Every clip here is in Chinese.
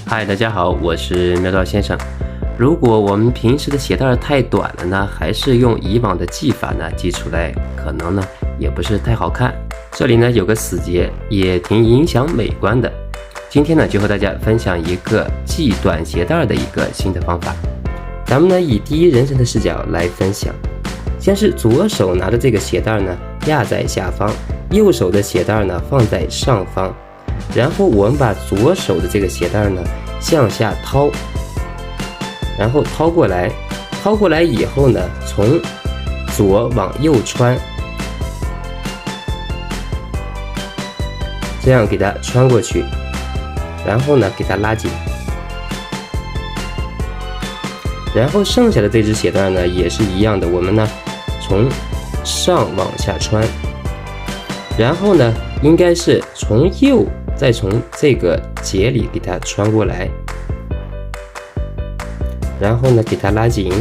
嗨，大家好，我是喵叨先生。如果我们平时的鞋带太短了呢，还是用以往的系法呢系出来，可能呢也不是太好看。这里呢有个死结，也挺影响美观的。今天呢就和大家分享一个系短鞋带的一个新的方法。咱们呢以第一人称的视角来分享。先是左手拿着这个鞋带呢压在下方，右手的鞋带呢放在上方。然后我们把左手的这个鞋带呢向下掏，然后掏过来以后呢，从左往右穿，这样给它穿过去，然后呢给它拉紧，然后剩下的这只鞋带呢也是一样的，我们呢从上往下穿，然后呢应该是从右再从这个结里给它穿过来，然后呢给它拉紧，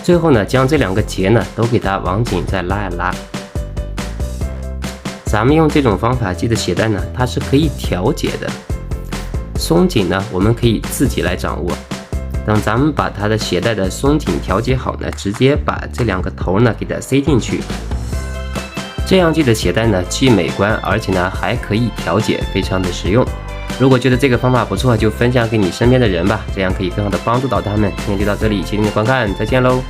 最后呢将这两个结呢都给它往紧再拉一拉。咱们用这种方法系的鞋带呢，它是可以调节的，松紧呢我们可以自己来掌握。等咱们把它的鞋带的松紧调节好呢，直接把这两个头呢给它塞进去。这样系的鞋带呢，既美观，而且呢还可以调节，非常的实用。如果觉得这个方法不错，就分享给你身边的人吧，这样可以更好的帮助到他们。今天就到这里，谢谢您的观看，再见喽。